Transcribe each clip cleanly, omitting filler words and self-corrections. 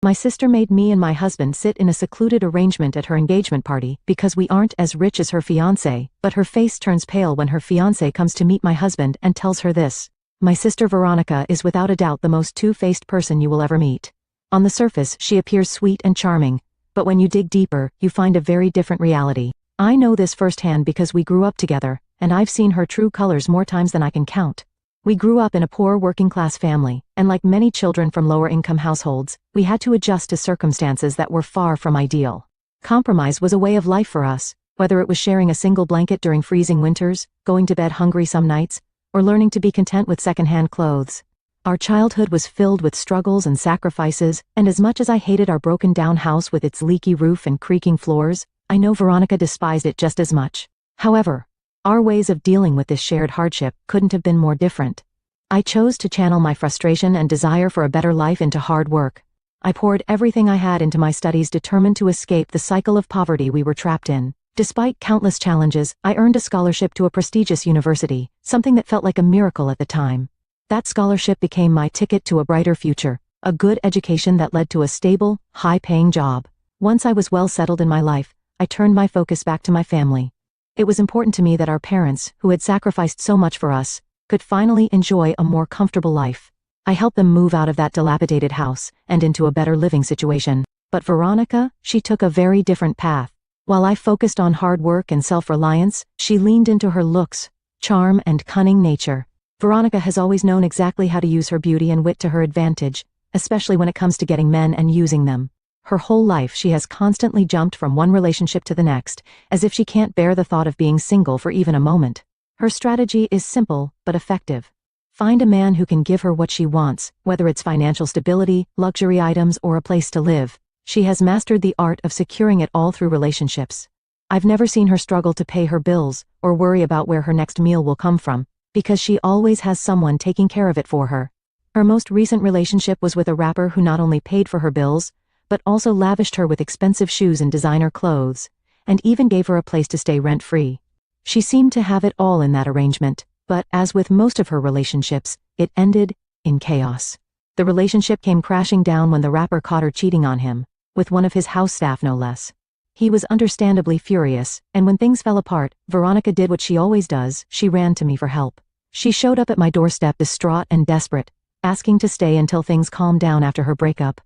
My sister made me and my husband sit in a secluded arrangement at her engagement party because we aren't as rich as her fiancé, but her face turns pale when her fiancé comes to meet my husband and tells her this. My sister Veronica is without a doubt the most two-faced person you will ever meet. On the surface, she appears sweet and charming, but when you dig deeper, you find a very different reality. I know this firsthand because we grew up together, and I've seen her true colors more times than I can count. We grew up in a poor working-class family, and like many children from lower-income households, we had to adjust to circumstances that were far from ideal. Compromise was a way of life for us, whether it was sharing a single blanket during freezing winters, going to bed hungry some nights, or learning to be content with second-hand clothes. Our childhood was filled with struggles and sacrifices, and as much as I hated our broken-down house with its leaky roof and creaking floors, I know Veronica despised it just as much. However, our ways of dealing with this shared hardship couldn't have been more different. I chose to channel my frustration and desire for a better life into hard work. I poured everything I had into my studies, determined to escape the cycle of poverty we were trapped in. Despite countless challenges, I earned a scholarship to a prestigious university, something that felt like a miracle at the time. That scholarship became my ticket to a brighter future, a good education that led to a stable, high-paying job. Once I was well settled in my life, I turned my focus back to my family. It was important to me that our parents, who had sacrificed so much for us, could finally enjoy a more comfortable life. I helped them move out of that dilapidated house and into a better living situation. But Veronica, she took a very different path. While I focused on hard work and self-reliance, she leaned into her looks, charm, and cunning nature. Veronica has always known exactly how to use her beauty and wit to her advantage, especially when it comes to getting men and using them. Her whole life she has constantly jumped from one relationship to the next, as if she can't bear the thought of being single for even a moment. Her strategy is simple, but effective. Find a man who can give her what she wants, whether it's financial stability, luxury items, or a place to live. She has mastered the art of securing it all through relationships. I've never seen her struggle to pay her bills, or worry about where her next meal will come from, because she always has someone taking care of it for her. Her most recent relationship was with a rapper who not only paid for her bills, but also lavished her with expensive shoes and designer clothes, and even gave her a place to stay rent-free. She seemed to have it all in that arrangement, but as with most of her relationships, it ended in chaos. The relationship came crashing down when the rapper caught her cheating on him, with one of his house staff no less. He was understandably furious, and when things fell apart, Veronica did what she always does: she ran to me for help. She showed up at my doorstep distraught and desperate, asking to stay until things calmed down after her breakup.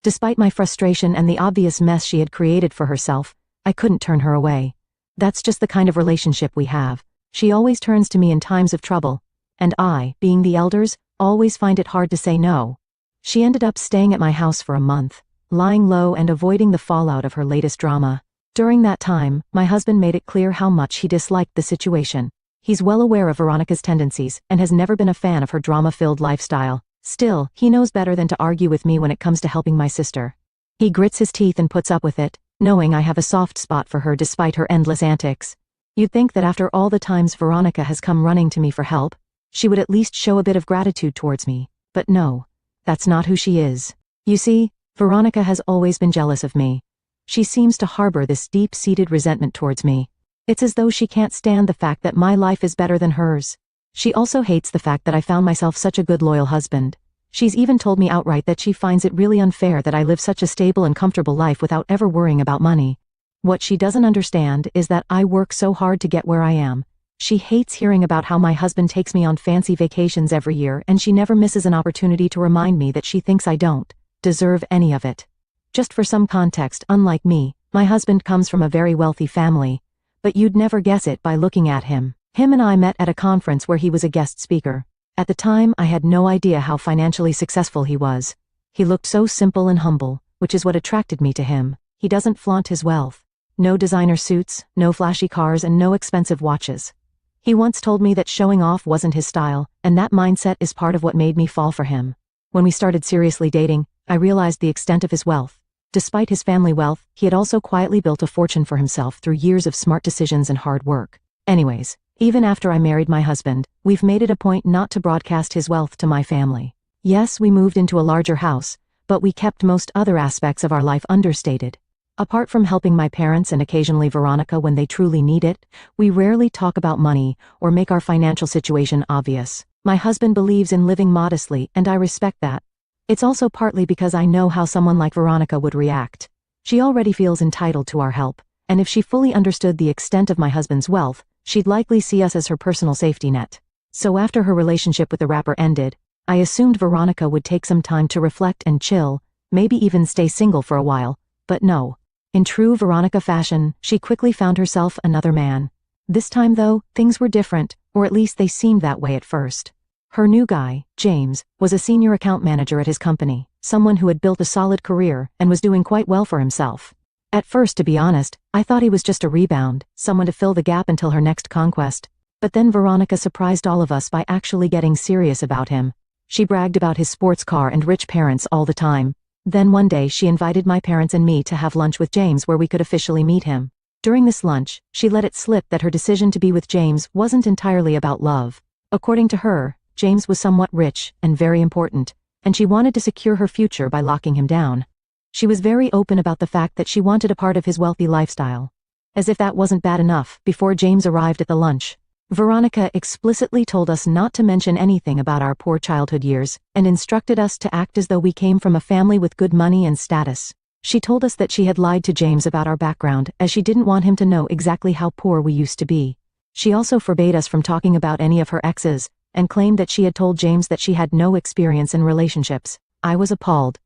Despite my frustration and the obvious mess she had created for herself, I couldn't turn her away. That's just the kind of relationship we have. She always turns to me in times of trouble, and I, being the elders, always find it hard to say no. She ended up staying at my house for a month, lying low and avoiding the fallout of her latest drama. During that time, my husband made it clear how much he disliked the situation. He's well aware of Veronica's tendencies and has never been a fan of her drama-filled lifestyle. Still, he knows better than to argue with me when it comes to helping my sister. He grits his teeth and puts up with it, knowing I have a soft spot for her despite her endless antics. You'd think that after all the times Veronica has come running to me for help, she would at least show a bit of gratitude towards me, but no, that's not who she is. You see, Veronica has always been jealous of me. She seems to harbor this deep-seated resentment towards me. It's as though she can't stand the fact that my life is better than hers. She also hates the fact that I found myself such a good loyal husband. She's even told me outright that she finds it really unfair that I live such a stable and comfortable life without ever worrying about money. What she doesn't understand is that I work so hard to get where I am. She hates hearing about how my husband takes me on fancy vacations every year, and she never misses an opportunity to remind me that she thinks I don't deserve any of it. Just for some context, unlike me, my husband comes from a very wealthy family, but you'd never guess it by looking at him. Him and I met at a conference where he was a guest speaker. At the time, I had no idea how financially successful he was. He looked so simple and humble, which is what attracted me to him. He doesn't flaunt his wealth. No designer suits, no flashy cars, and no expensive watches. He once told me that showing off wasn't his style, and that mindset is part of what made me fall for him. When we started seriously dating, I realized the extent of his wealth. Despite his family wealth, he had also quietly built a fortune for himself through years of smart decisions and hard work. Anyways, even after I married my husband, we've made it a point not to broadcast his wealth to my family. Yes, we moved into a larger house, but we kept most other aspects of our life understated. Apart from helping my parents and occasionally Veronica when they truly need it, we rarely talk about money or make our financial situation obvious. My husband believes in living modestly, and I respect that. It's also partly because I know how someone like Veronica would react. She already feels entitled to our help, and if she fully understood the extent of my husband's wealth, she'd likely see us as her personal safety net. So after her relationship with the rapper ended, I assumed Veronica would take some time to reflect and chill, maybe even stay single for a while, but no. In true Veronica fashion, she quickly found herself another man. This time though, things were different, or at least they seemed that way at first. Her new guy, James, was a senior account manager at his company, someone who had built a solid career and was doing quite well for himself. At first, to be honest, I thought he was just a rebound, someone to fill the gap until her next conquest. But then Veronica surprised all of us by actually getting serious about him. She bragged about his sports car and rich parents all the time. Then one day she invited my parents and me to have lunch with James where we could officially meet him. During this lunch, she let it slip that her decision to be with James wasn't entirely about love. According to her, James was somewhat rich and very important, and she wanted to secure her future by locking him down. She was very open about the fact that she wanted a part of his wealthy lifestyle. As if that wasn't bad enough, before James arrived at the lunch, Veronica explicitly told us not to mention anything about our poor childhood years, and instructed us to act as though we came from a family with good money and status. She told us that she had lied to James about our background, as she didn't want him to know exactly how poor we used to be. She also forbade us from talking about any of her exes, and claimed that she had told James that she had no experience in relationships. I was appalled.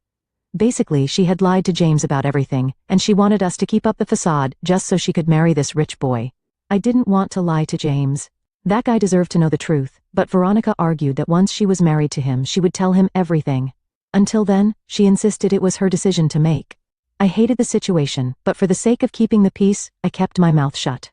Basically, she had lied to James about everything, and she wanted us to keep up the facade just so she could marry this rich boy. I didn't want to lie to James. That guy deserved to know the truth, but Veronica argued that once she was married to him she would tell him everything. Until then, she insisted it was her decision to make. I hated the situation, but for the sake of keeping the peace, I kept my mouth shut.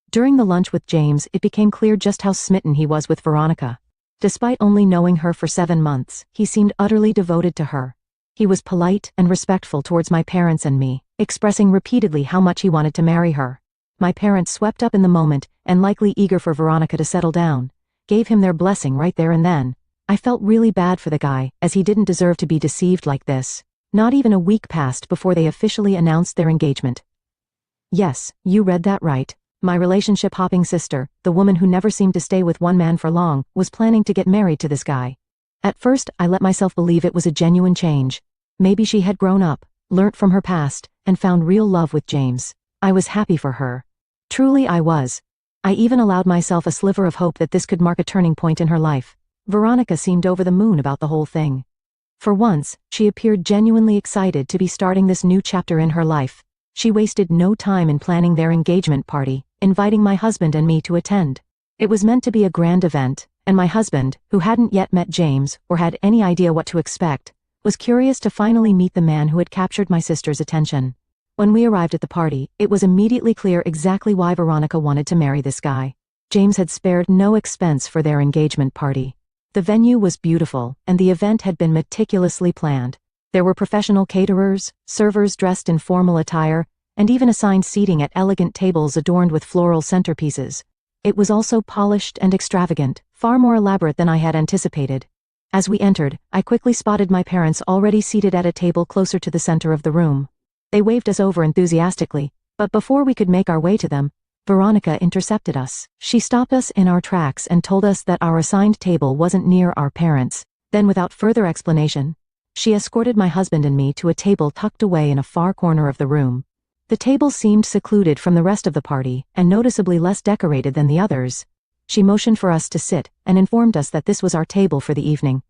During the lunch with James, it became clear just how smitten he was with Veronica. Despite only knowing her for 7 months, he seemed utterly devoted to her. He was polite and respectful towards my parents and me, expressing repeatedly how much he wanted to marry her. My parents, swept up in the moment, and likely eager for Veronica to settle down, gave him their blessing right there and then. I felt really bad for the guy, as he didn't deserve to be deceived like this. Not even a week passed before they officially announced their engagement. Yes, you read that right. My relationship-hopping sister, the woman who never seemed to stay with one man for long, was planning to get married to this guy. At first, I let myself believe it was a genuine change. Maybe she had grown up, learnt from her past, and found real love with James. I was happy for her. Truly I was. I even allowed myself a sliver of hope that this could mark a turning point in her life. Veronica seemed over the moon about the whole thing. For once, she appeared genuinely excited to be starting this new chapter in her life. She wasted no time in planning their engagement party, inviting my husband and me to attend. It was meant to be a grand event, and my husband, who hadn't yet met James or had any idea what to expect, was curious to finally meet the man who had captured my sister's attention. When we arrived at the party, it was immediately clear exactly why Veronica wanted to marry this guy. James had spared no expense for their engagement party. The venue was beautiful, and the event had been meticulously planned. There were professional caterers, servers dressed in formal attire, and even assigned seating at elegant tables adorned with floral centerpieces. It was also polished and extravagant, far more elaborate than I had anticipated. As we entered, I quickly spotted my parents already seated at a table closer to the center of the room. They waved us over enthusiastically, but before we could make our way to them, Veronica intercepted us. She stopped us in our tracks and told us that our assigned table wasn't near our parents. Then, without further explanation, she escorted my husband and me to a table tucked away in a far corner of the room. The table seemed secluded from the rest of the party and noticeably less decorated than the others. She motioned for us to sit and informed us that this was our table for the evening.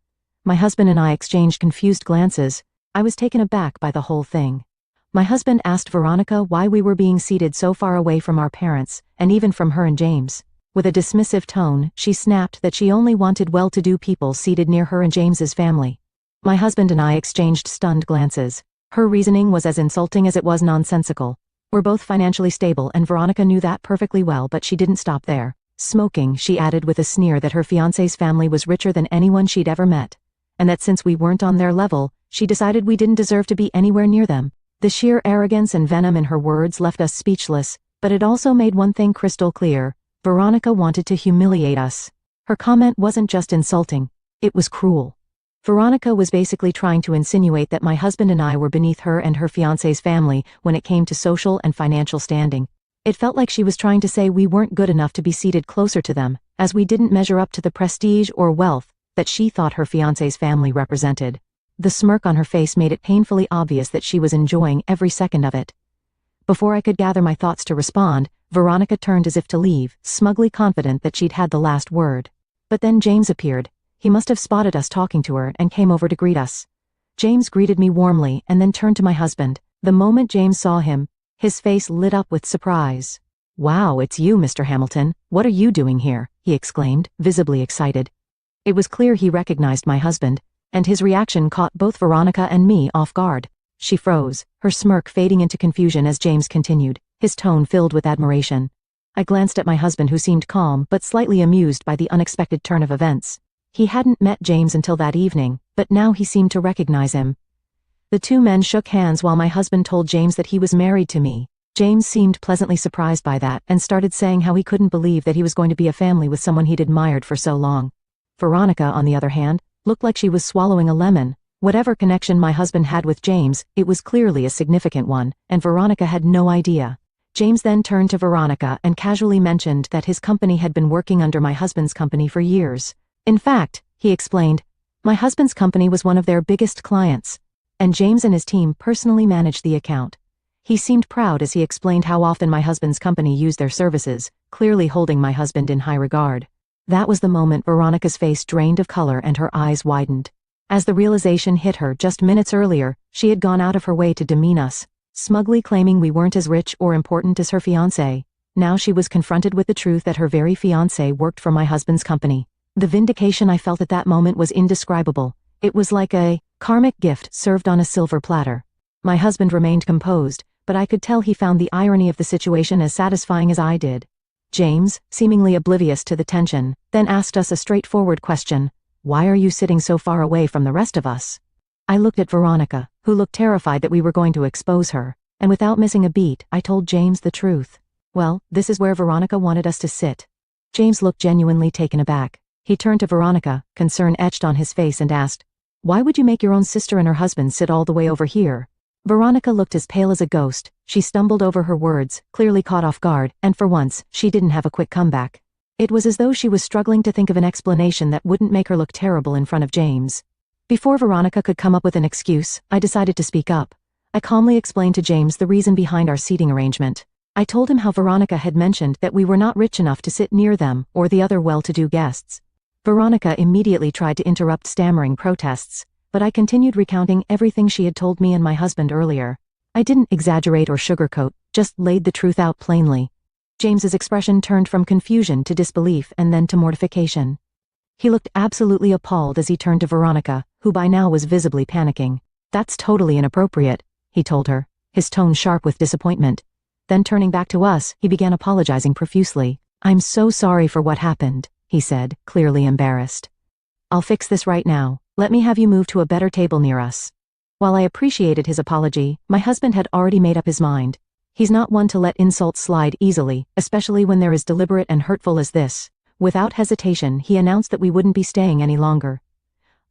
My husband and I exchanged confused glances. I was taken aback by the whole thing. My husband asked Veronica why we were being seated so far away from our parents, and even from her and James. With a dismissive tone, she snapped that she only wanted well-to-do people seated near her and James's family. My husband and I exchanged stunned glances. Her reasoning was as insulting as it was nonsensical. We're both financially stable, and Veronica knew that perfectly well, but she didn't stop there. Smoking, she added with a sneer that her fiancé's family was richer than anyone she'd ever met, and that since we weren't on their level, she decided we didn't deserve to be anywhere near them. The sheer arrogance and venom in her words left us speechless, but it also made one thing crystal clear: Veronica wanted to humiliate us. Her comment wasn't just insulting, it was cruel. Veronica was basically trying to insinuate that my husband and I were beneath her and her fiancé's family when it came to social and financial standing. It felt like she was trying to say we weren't good enough to be seated closer to them, as we didn't measure up to the prestige or wealth that she thought her fiancé's family represented. The smirk on her face made it painfully obvious that she was enjoying every second of it. Before I could gather my thoughts to respond, Veronica turned as if to leave, smugly confident that she'd had the last word. But then James appeared. He must have spotted us talking to her and came over to greet us. James greeted me warmly and then turned to my husband. The moment James saw him, his face lit up with surprise. "Wow, it's you, Mr. Hamilton. What are you doing here?" he exclaimed, visibly excited. It was clear he recognized my husband, and his reaction caught both Veronica and me off guard. She froze, her smirk fading into confusion as James continued, his tone filled with admiration. I glanced at my husband, who seemed calm but slightly amused by the unexpected turn of events. He hadn't met James until that evening, but now he seemed to recognize him. The two men shook hands while my husband told James that he was married to me. James seemed pleasantly surprised by that and started saying how he couldn't believe that he was going to be a family with someone he'd admired for so long. Veronica, on the other hand, looked like she was swallowing a lemon. Whatever connection my husband had with James, it was clearly a significant one, and Veronica had no idea. James then turned to Veronica and casually mentioned that his company had been working under my husband's company for years. In fact, he explained, my husband's company was one of their biggest clients, and James and his team personally managed the account. He seemed proud as he explained how often my husband's company used their services, clearly holding my husband in high regard. That was the moment Veronica's face drained of color and her eyes widened. As the realization hit her just minutes earlier, she had gone out of her way to demean us, smugly claiming we weren't as rich or important as her fiancé. Now she was confronted with the truth that her very fiancé worked for my husband's company. The vindication I felt at that moment was indescribable. It was like a karmic gift served on a silver platter. My husband remained composed, but I could tell he found the irony of the situation as satisfying as I did. James, seemingly oblivious to the tension, then asked us a straightforward question. "Why are you sitting so far away from the rest of us?" I looked at Veronica, who looked terrified that we were going to expose her, and without missing a beat, I told James the truth. "Well, this is where Veronica wanted us to sit." James looked genuinely taken aback. He turned to Veronica, concern etched on his face, and asked, "Why would you make your own sister and her husband sit all the way over here?" Veronica looked as pale as a ghost. She stumbled over her words, clearly caught off guard, and for once, she didn't have a quick comeback. It was as though she was struggling to think of an explanation that wouldn't make her look terrible in front of James. Before Veronica could come up with an excuse, I decided to speak up. I calmly explained to James the reason behind our seating arrangement. I told him how Veronica had mentioned that we were not rich enough to sit near them or the other well-to-do guests. Veronica immediately tried to interrupt stammering protests, but I continued recounting everything she had told me and my husband earlier. I didn't exaggerate or sugarcoat, just laid the truth out plainly. James's expression turned from confusion to disbelief and then to mortification. He looked absolutely appalled as he turned to Veronica, who by now was visibly panicking. "That's totally inappropriate," he told her, his tone sharp with disappointment. Then turning back to us, he began apologizing profusely. "I'm so sorry for what happened," he said, clearly embarrassed. "I'll fix this right now. Let me have you move to a better table near us." While I appreciated his apology, my husband had already made up his mind. He's not one to let insults slide easily, especially when they're as deliberate and hurtful as this. Without hesitation, he announced that we wouldn't be staying any longer.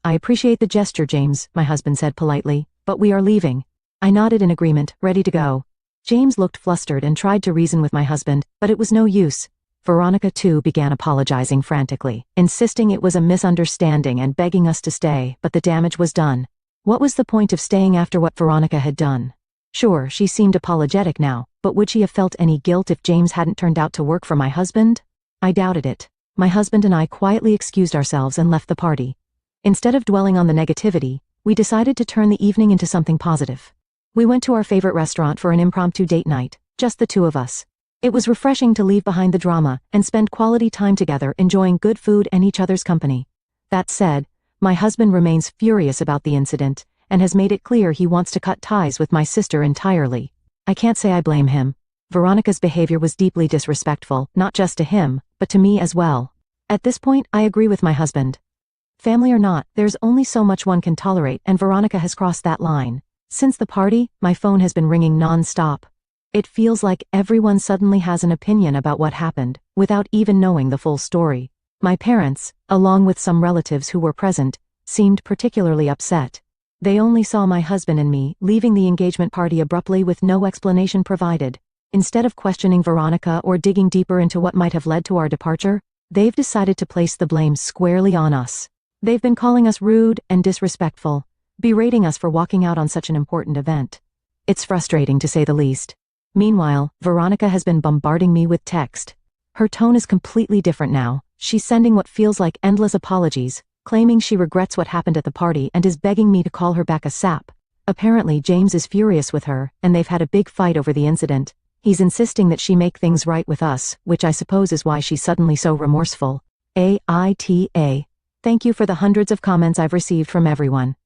"I appreciate the gesture, James," my husband said politely, "but we are leaving." I nodded in agreement, ready to go. James looked flustered and tried to reason with my husband, but it was no use. Veronica too began apologizing frantically, insisting it was a misunderstanding and begging us to stay, but the damage was done. What was the point of staying after what Veronica had done? Sure, she seemed apologetic now, but would she have felt any guilt if James hadn't turned out to work for my husband? I doubted it. My husband and I quietly excused ourselves and left the party. Instead of dwelling on the negativity, we decided to turn the evening into something positive. We went to our favorite restaurant for an impromptu date night, just the two of us. It was refreshing to leave behind the drama and spend quality time together enjoying good food and each other's company. That said, my husband remains furious about the incident and has made it clear he wants to cut ties with my sister entirely. I can't say I blame him. Veronica's behavior was deeply disrespectful, not just to him, but to me as well. At this point, I agree with my husband. Family or not, there's only so much one can tolerate, and Veronica has crossed that line. Since the party, my phone has been ringing non-stop. It feels like everyone suddenly has an opinion about what happened, without even knowing the full story. My parents, along with some relatives who were present, seemed particularly upset. They only saw my husband and me leaving the engagement party abruptly with no explanation provided. Instead of questioning Veronica or digging deeper into what might have led to our departure, they've decided to place the blame squarely on us. They've been calling us rude and disrespectful, berating us for walking out on such an important event. It's frustrating to say the least. Meanwhile, Veronica has been bombarding me with text. Her tone is completely different now. She's sending what feels like endless apologies, claiming she regrets what happened at the party and is begging me to call her back ASAP. Apparently James is furious with her, and they've had a big fight over the incident. He's insisting that she make things right with us, which I suppose is why she's suddenly so remorseful. AITA. Thank you for the hundreds of comments I've received from everyone.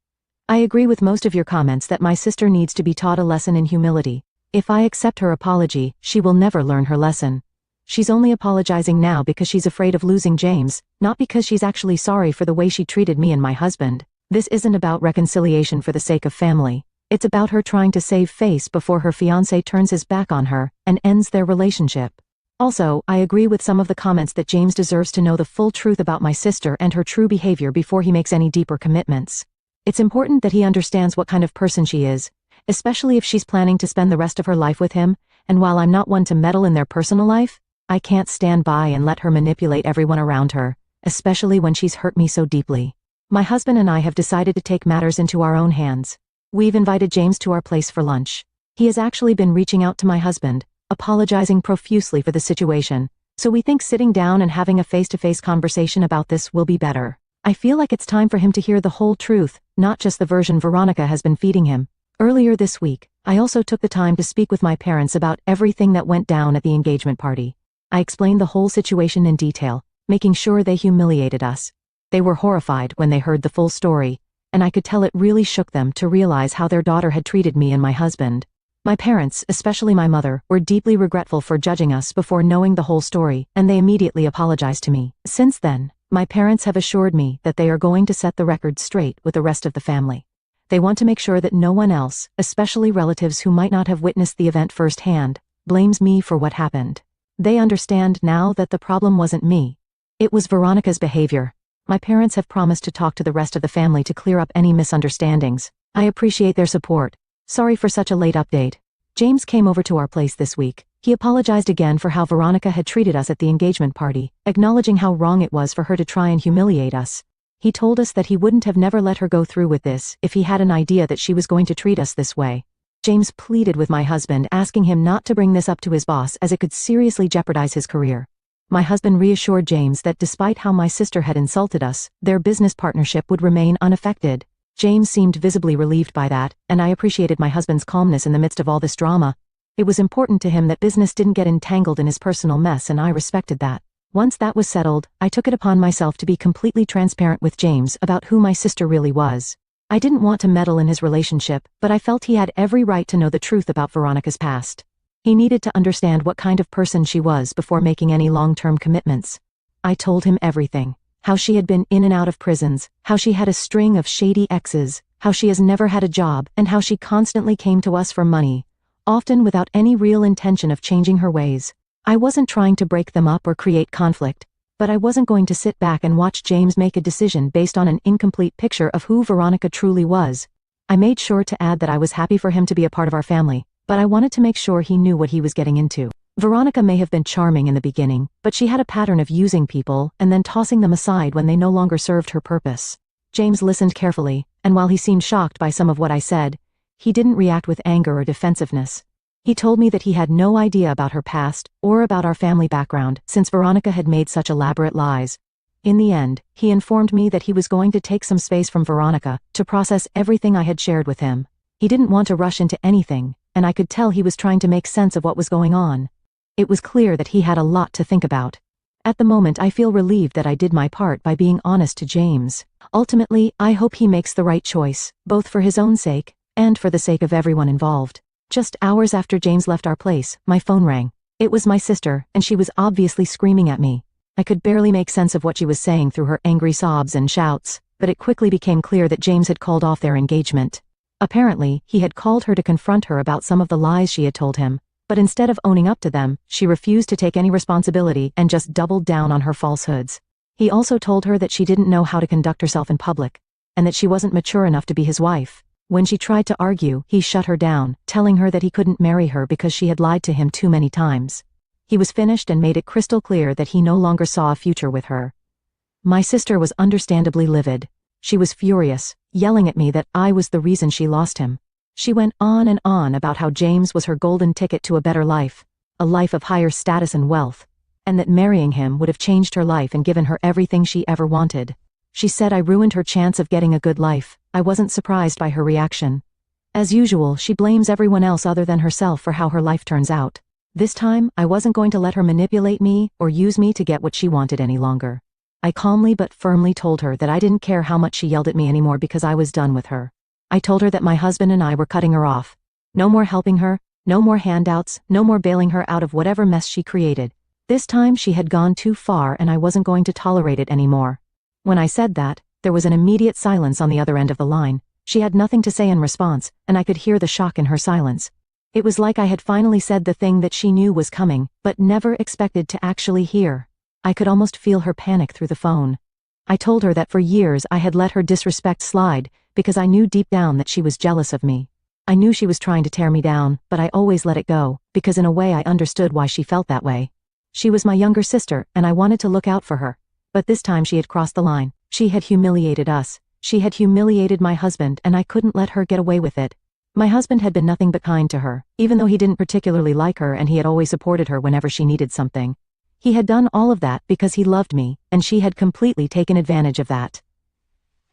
I agree with most of your comments that my sister needs to be taught a lesson in humility. If I accept her apology, she will never learn her lesson. She's only apologizing now because she's afraid of losing James, not because she's actually sorry for the way she treated me and my husband. This isn't about reconciliation for the sake of family. It's about her trying to save face before her fiancé turns his back on her and ends their relationship. Also, I agree with some of the comments that James deserves to know the full truth about my sister and her true behavior before he makes any deeper commitments. It's important that he understands what kind of person she is, especially if she's planning to spend the rest of her life with him, and while I'm not one to meddle in their personal life, I can't stand by and let her manipulate everyone around her, especially when she's hurt me so deeply. My husband and I have decided to take matters into our own hands. We've invited James to our place for lunch. He has actually been reaching out to my husband, apologizing profusely for the situation, so we think sitting down and having a face-to-face conversation about this will be better. I feel like it's time for him to hear the whole truth, not just the version Veronica has been feeding him. Earlier this week, I also took the time to speak with my parents about everything that went down at the engagement party. I explained the whole situation in detail, making sure they humiliated us. They were horrified when they heard the full story, and I could tell it really shook them to realize how their daughter had treated me and my husband. My parents, especially my mother, were deeply regretful for judging us before knowing the whole story, and they immediately apologized to me. Since then, my parents have assured me that they are going to set the record straight with the rest of the family. They want to make sure that no one else, especially relatives who might not have witnessed the event firsthand, blames me for what happened. They understand now that the problem wasn't me. It was Veronica's behavior. My parents have promised to talk to the rest of the family to clear up any misunderstandings. I appreciate their support. Sorry for such a late update. James came over to our place this week. He apologized again for how Veronica had treated us at the engagement party, acknowledging how wrong it was for her to try and humiliate us. He told us that he wouldn't have never let her go through with this if he had an idea that she was going to treat us this way. James pleaded with my husband, asking him not to bring this up to his boss as it could seriously jeopardize his career. My husband reassured James that despite how my sister had insulted us, their business partnership would remain unaffected. James seemed visibly relieved by that, and I appreciated my husband's calmness in the midst of all this drama. It was important to him that business didn't get entangled in his personal mess, and I respected that. Once that was settled, I took it upon myself to be completely transparent with James about who my sister really was. I didn't want to meddle in his relationship, but I felt he had every right to know the truth about Veronica's past. He needed to understand what kind of person she was before making any long-term commitments. I told him everything. How she had been in and out of prisons, how she had a string of shady exes, how she has never had a job, and how she constantly came to us for money, often without any real intention of changing her ways. I wasn't trying to break them up or create conflict, but I wasn't going to sit back and watch James make a decision based on an incomplete picture of who Veronica truly was. I made sure to add that I was happy for him to be a part of our family, but I wanted to make sure he knew what he was getting into. Veronica may have been charming in the beginning, but she had a pattern of using people and then tossing them aside when they no longer served her purpose. James listened carefully, and while he seemed shocked by some of what I said, he didn't react with anger or defensiveness. He told me that he had no idea about her past or about our family background since Veronica had made such elaborate lies. In the end, he informed me that he was going to take some space from Veronica to process everything I had shared with him. He didn't want to rush into anything, and I could tell he was trying to make sense of what was going on. It was clear that he had a lot to think about. At the moment, I feel relieved that I did my part by being honest to James. Ultimately, I hope he makes the right choice, both for his own sake and for the sake of everyone involved. Just hours after James left our place, my phone rang. It was my sister, and she was obviously screaming at me. I could barely make sense of what she was saying through her angry sobs and shouts, but it quickly became clear that James had called off their engagement. Apparently, he had called her to confront her about some of the lies she had told him, but instead of owning up to them, she refused to take any responsibility and just doubled down on her falsehoods. He also told her that she didn't know how to conduct herself in public, and that she wasn't mature enough to be his wife. When she tried to argue, he shut her down, telling her that he couldn't marry her because she had lied to him too many times. He was finished and made it crystal clear that he no longer saw a future with her. My sister was understandably livid. She was furious, yelling at me that I was the reason she lost him. She went on and on about how James was her golden ticket to a better life, a life of higher status and wealth, and that marrying him would have changed her life and given her everything she ever wanted. She said I ruined her chance of getting a good life. I wasn't surprised by her reaction. As usual, she blames everyone else other than herself for how her life turns out. This time, I wasn't going to let her manipulate me or use me to get what she wanted any longer. I calmly but firmly told her that I didn't care how much she yelled at me anymore because I was done with her. I told her that my husband and I were cutting her off. No more helping her, no more handouts, no more bailing her out of whatever mess she created. This time she had gone too far and I wasn't going to tolerate it anymore. When I said that, there was an immediate silence on the other end of the line. She had nothing to say in response, and I could hear the shock in her silence. It was like I had finally said the thing that she knew was coming, but never expected to actually hear. I could almost feel her panic through the phone. I told her that for years I had let her disrespect slide, because I knew deep down that she was jealous of me. I knew she was trying to tear me down, but I always let it go, because in a way I understood why she felt that way. She was my younger sister, and I wanted to look out for her. But this time she had crossed the line. She had humiliated us. She had humiliated my husband, and I couldn't let her get away with it. My husband had been nothing but kind to her, even though he didn't particularly like her and he had always supported her whenever she needed something. He had done all of that because he loved me, and she had completely taken advantage of that.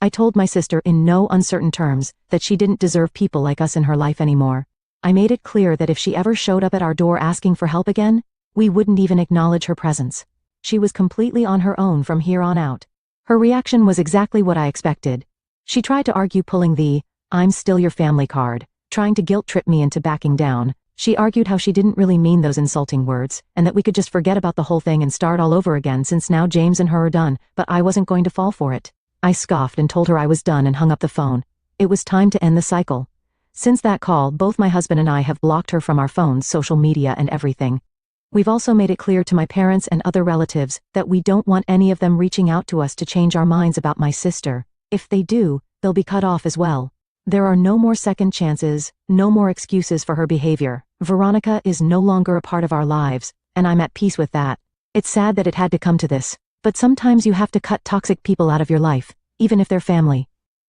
I told my sister in no uncertain terms that she didn't deserve people like us in her life anymore. I made it clear that if she ever showed up at our door asking for help again, we wouldn't even acknowledge her presence. She was completely on her own from here on out. Her reaction was exactly what I expected. She tried to argue, pulling the "I'm still your family" card, trying to guilt trip me into backing down. She argued how she didn't really mean those insulting words, and that we could just forget about the whole thing and start all over again since now James and her are done, but I wasn't going to fall for it. I scoffed and told her I was done and hung up the phone. It was time to end the cycle. Since that call, both my husband and I have blocked her from our phones, social media, and everything. We've also made it clear to my parents and other relatives that we don't want any of them reaching out to us to change our minds about my sister. If they do, they'll be cut off as well. There are no more second chances, no more excuses for her behavior. Veronica is no longer a part of our lives, and I'm at peace with that. It's sad that it had to come to this, but sometimes you have to cut toxic people out of your life, even if they're family.